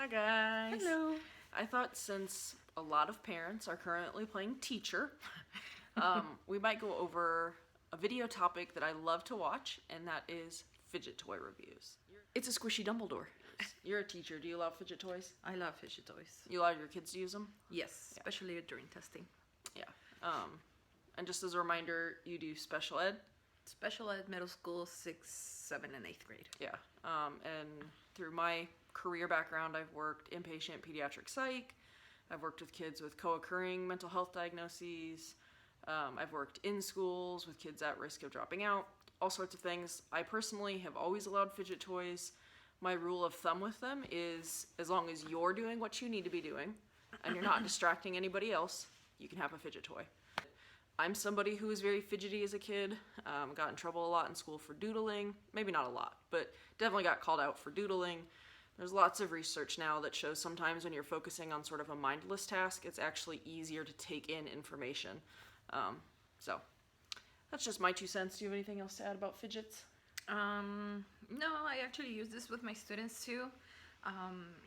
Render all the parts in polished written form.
guys. Hello. I thought since a lot of parents are currently playing teacher, we might go over a video topic that I love to watch, and that is fidget toy reviews. It's a squishy Dumbledore. You're a teacher. Do you love fidget toys? I love fidget toys. You allow your kids to use them? Yes, especially during testing. Yeah. And just as a reminder, you do special ed? Special ed, middle school, 6th, 7th, and 8th grade. Yeah. And through my career background, I've worked inpatient pediatric psych. I've worked with kids with co-occurring mental health diagnoses. I've worked in schools with kids at risk of dropping out. All sorts of things. I personally have always allowed fidget toys. My rule of thumb with them is as long as you're doing what you need to be doing and you're not distracting anybody else, you can have a fidget toy. I'm somebody who was very fidgety as a kid, got in trouble a lot in school for doodling. Maybe not a lot, but definitely got called out for doodling. There's lots of research now that shows sometimes when you're focusing on sort of a mindless task, it's actually easier to take in information. So that's just my 2 cents. Do you have anything else to add about fidgets? No, I actually use this with my students too.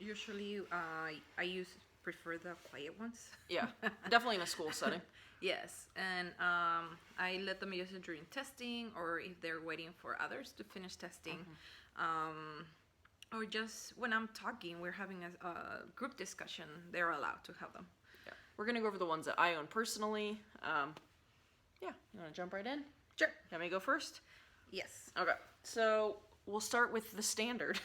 Usually I prefer the quiet ones. Yeah, definitely in a school setting. Yes, and I let them use it during testing, or if they're waiting for others to finish testing. Or just when I'm talking, we're having a group discussion, they're allowed to have them. Yeah. We're going to go over the ones that I own personally. Yeah, you want to jump right in? Sure. Let me go first? Yes. Okay, so we'll start with the standard,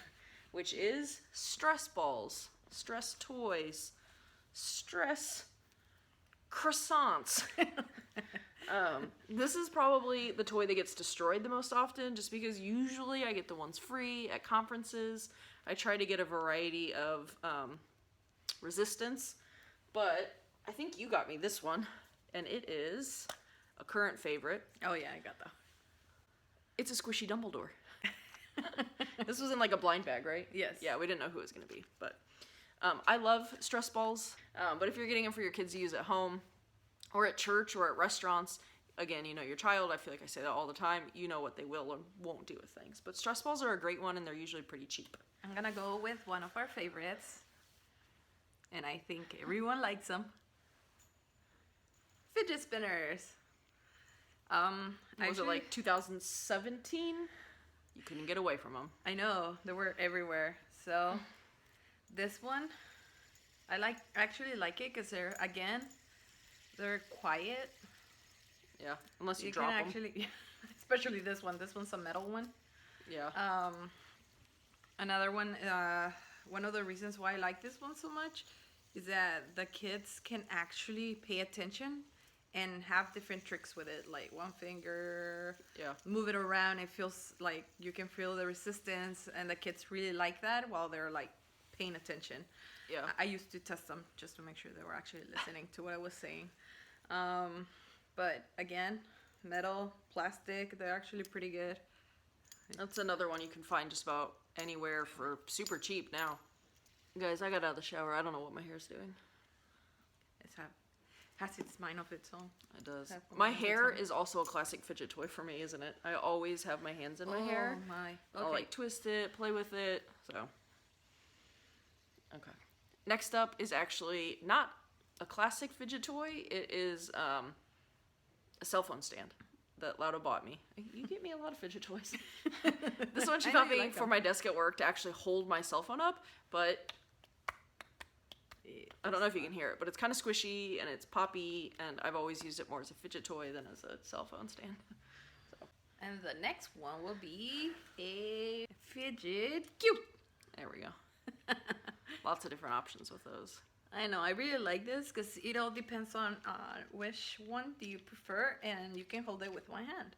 which is stress balls, stress toys, stress croissants. This is probably the toy that gets destroyed the most often, just because usually I get the ones free at conferences. I try to get a variety of resistance, but I think you got me this one, and it is a current favorite. Oh yeah, I got that. It's a squishy Dumbledore. This was in like a blind bag, right? Yes. Yeah, we didn't know who it was going to be, but I love stress balls, but if you're getting them for your kids to use at home or at church or at restaurants, again, you know your child, I feel like I say that all the time, you know what they will or won't do with things. But stress balls are a great one, and they're usually pretty cheap. I'm gonna go with one of our favorites, and I think everyone likes them. Fidget spinners. Was it like 2017? You couldn't get away from them. I know, they were everywhere. So this one, I actually like it because they're quiet. Yeah, unless you You drop can them. actually, especially this one. This one's a metal one. Yeah. Another one, one of the reasons why I like this one so much is that the kids can actually pay attention and have different tricks with it, like one finger, Yeah. move it around. It feels like you can feel the resistance, and the kids really like that while they're like paying attention. Yeah. I used to test them just to make sure they were actually listening to what I was saying. But again, metal, plastic, they're actually pretty good. That's another one you can find just about anywhere for super cheap now. Guys, I got out of the shower. I don't know what my hair's doing. It has its mind of its own. It does. Have My one of its hair own. is also a classic fidget toy for me, isn't it? I always have my hands in my hair. Oh my. I'll like twist it, play with it. So, okay. Next up is actually not a classic fidget toy. It is a cell phone stand that Lauda bought me. You get me a lot of fidget toys. This one she I know got you me like for them. my desk at work to actually hold my cell phone up, but I don't know if you can hear it, but it's kind of squishy and it's poppy, and I've always used it more as a fidget toy than as a cell phone stand. So, And the next one will be a fidget cube. there we go. Lots of different options with those. I know, I really like this because it all depends on which one do you prefer, and you can hold it with one hand.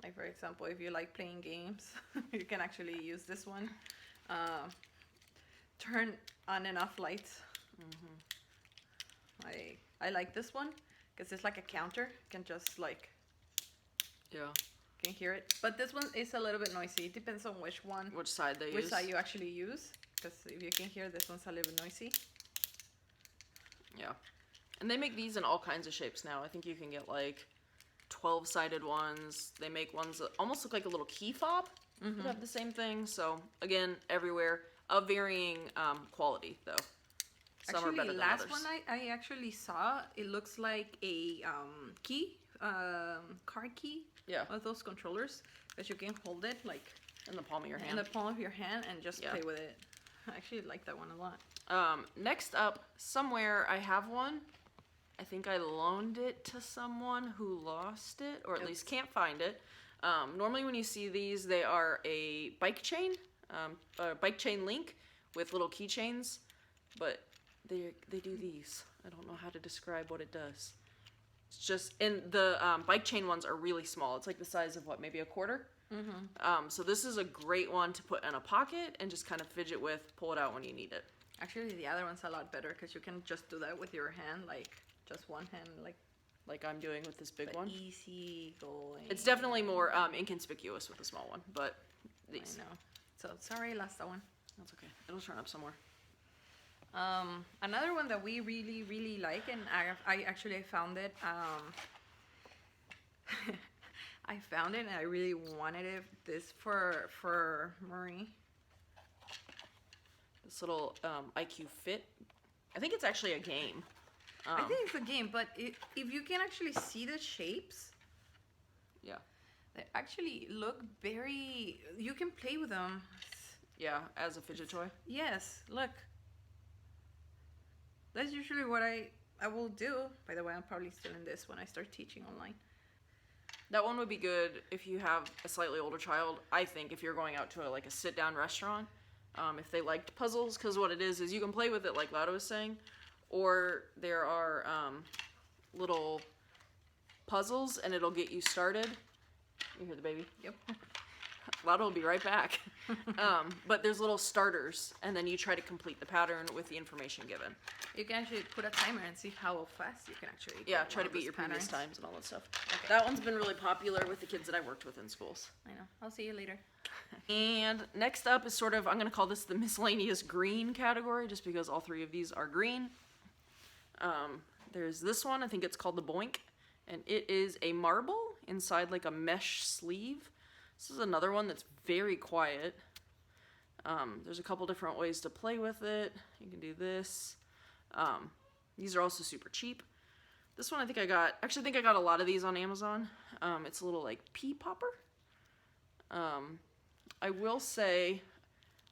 Like for example, if you like playing games, you can actually use this one. Turn on and off lights. I like this one because it's like a counter. You can just like, Yeah. can hear it. But this one is a little bit noisy. It depends on which one, Which side they which use. side you actually use. Because if you can hear, this one's a little bit noisy. Yeah. And they make these in all kinds of shapes now. I think you can get like 12-sided ones. They make ones that almost look like a little key fob that have the same thing. So again, everywhere. of varying quality though. Some Actually, are better than last others. one I actually saw, it looks like a key, card key. Yeah. Of those controllers that you can hold it like In the palm of your in hand. the palm of your hand and just Yeah. play with it. I actually like that one a lot. Next up, somewhere I have one. I think I loaned it to someone who lost it, or at least can't find it. Normally when you see these, they are a bike chain link with little keychains, but they do these. I don't know how to describe what it does. It's just, and the bike chain ones are really small. It's like the size of what, maybe a quarter? Mm-hmm. So this is a great one to put in a pocket and just kind of fidget with, pull it out when you need it. Actually, the other one's a lot better because you can just do that with your hand, like just one hand, like I'm doing with this big one. Easy going. It's definitely more inconspicuous with the small one, but these. I know. So sorry, lost that one. That's okay. It'll turn up somewhere. Another one that we really, really like, and I actually found it. I found it, and I really wanted it. This for Marie. This little IQ Fit. I think it's actually a game. I think it's a game, but if you can actually see the shapes, yeah, they actually look very. You can play with them. Yeah, as a fidget toy. Yes, look. That's usually what I will do. By the way, I'm probably still in this when I start teaching online. That one would be good if you have a slightly older child. I think if you're going out to a sit-down restaurant, if they liked puzzles, because what it is you can play with it like Lauda was saying, or there are little puzzles and it'll get you started. You hear the baby? Yep. Lauda will be right back. But there's little starters, and then you try to complete the pattern with the information given. You can actually put a timer and see how fast you can actually. Yeah, get try one to of beat those your previous patterns. times and all that stuff. Okay. That one's been really popular with the kids that I worked with in schools. I know. I'll see you later. And next up is sort of, I'm going to call this the miscellaneous green category, just because all three of these are green. There's this one, I think it's called the Boink, and it is a marble inside like a mesh sleeve. This is another one that's very quiet. There's a couple different ways to play with it. You can do this. These are also super cheap. This one I think I got a lot of these on Amazon. It's a little like pea popper. I will say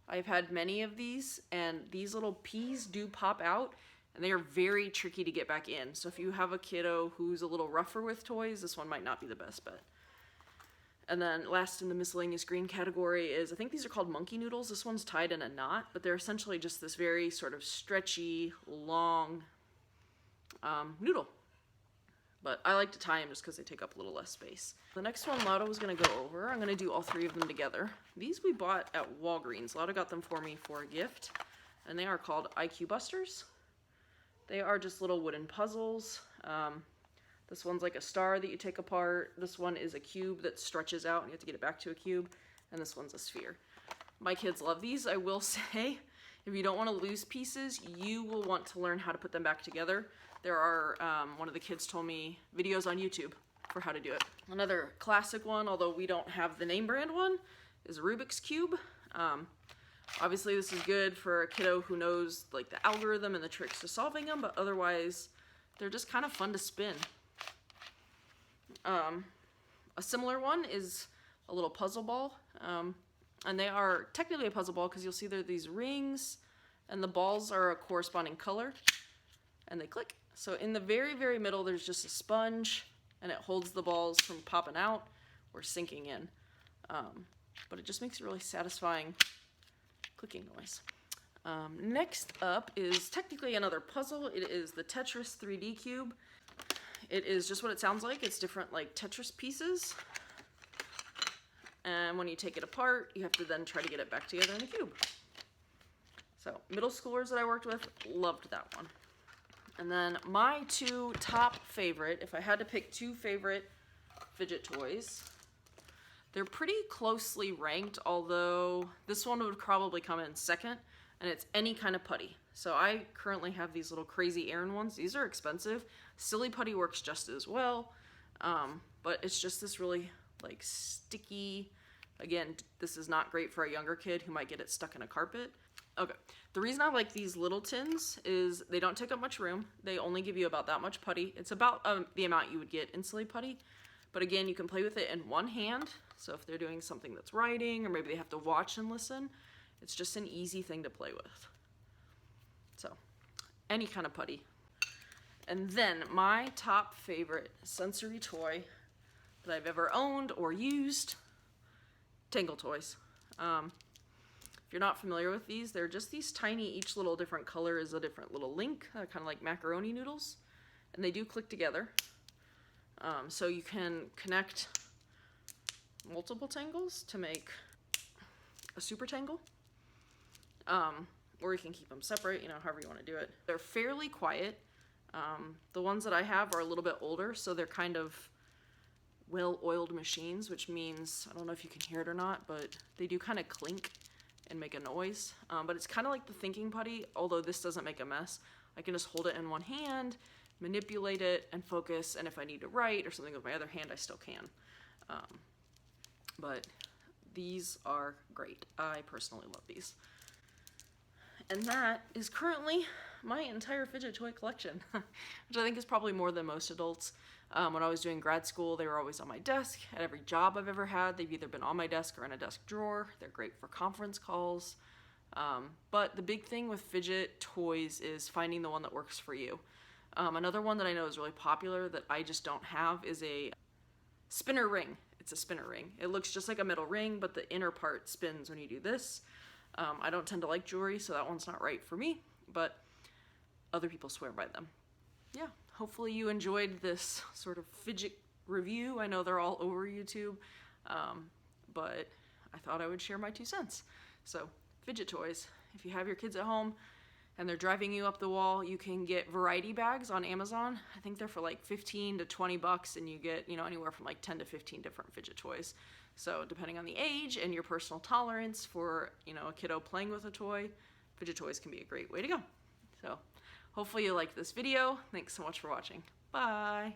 I've had many of these, and these little peas do pop out, and they are very tricky to get back in. So if you have a kiddo who's a little rougher with toys, this one might not be the best bet. And then last in the miscellaneous green category is, I think these are called monkey noodles. This one's tied in a knot, but they're essentially just this very sort of stretchy, long noodle. But I like to tie them just because they take up a little less space. The next one Lauda was going to go over. I'm going to do all three of them together. These we bought at Walgreens. Lauda got them for me for a gift, and they are called IQ Busters. They are just little wooden puzzles. This one's like a star that you take apart. This one is a cube that stretches out and you have to get it back to a cube. And this one's a sphere. My kids love these. I will say, if you don't want to lose pieces, you will want to learn how to put them back together. There are, one of the kids told me, videos on YouTube for how to do it. Another classic one, although we don't have the name brand one, is Rubik's Cube. Obviously this is good for a kiddo who knows like the algorithm and the tricks to solving them, but otherwise they're just kind of fun to spin. A similar one is a little puzzle ball, and they are technically a puzzle ball because you'll see there are these rings, and the balls are a corresponding color, and they click. So in the very, very middle, there's just a sponge, and it holds the balls from popping out or sinking in. But it just makes a really satisfying clicking noise. Next up is technically another puzzle. It is the Tetris 3D Cube. It is just what it sounds like. It's different like Tetris pieces. And when you take it apart, you have to then try to get it back together in a cube. So middle schoolers that I worked with loved that one. And then my two top favorite, if I had to pick two favorite fidget toys, they're pretty closely ranked, although this one would probably come in second, and it's any kind of putty. So I currently have these little crazy Aaron ones. These are expensive. Silly putty works just as well, but it's just this really like sticky, again, this is not great for a younger kid who might get it stuck in a carpet. Okay, the reason I like these little tins is they don't take up much room. They only give you about that much putty. It's about the amount you would get in silly putty. But again, you can play with it in one hand. So if they're doing something that's writing, or maybe they have to watch and listen, it's just an easy thing to play with. So, any kind of putty. And then my top favorite sensory toy that I've ever owned or used, Tangle toys. If you're not familiar with these, they're just these tiny, each little different color is a different little link, kind of like macaroni noodles. And they do click together. So you can connect multiple tangles to make a super tangle. Or you can keep them separate, however you want to do it. They're fairly quiet. The ones that I have are a little bit older, so they're kind of well-oiled machines, which means, I don't know if you can hear it or not, but they do kind of clink and make a noise. But it's kind of like the thinking putty, although this doesn't make a mess. I can just hold it in one hand, manipulate it, and focus, and if I need to write or something with my other hand, I still can. But these are great. I personally love these. And that is currently my entire fidget toy collection, which I think is probably more than most adults. When I was doing grad school, they were always on my desk. At every job I've ever had, they've either been on my desk or in a desk drawer. They're great for conference calls. But the big thing with fidget toys is finding the one that works for you. Another one that I know is really popular that I just don't have is a spinner ring. It's a spinner ring. It looks just like a metal ring, but the inner part spins when you do this. I don't tend to like jewelry, so that one's not right for me, but other people swear by them. Yeah, hopefully you enjoyed this sort of fidget review. I know they're all over YouTube, but I thought I would share my 2 cents. So, fidget toys. If you have your kids at home and they're driving you up the wall, you can get variety bags on Amazon. I think they're for like 15 to 20 bucks, and you get, anywhere from like 10 to 15 different fidget toys. So depending on the age and your personal tolerance for, a kiddo playing with a toy, fidget toys can be a great way to go. So hopefully you liked this video. Thanks so much for watching. Bye.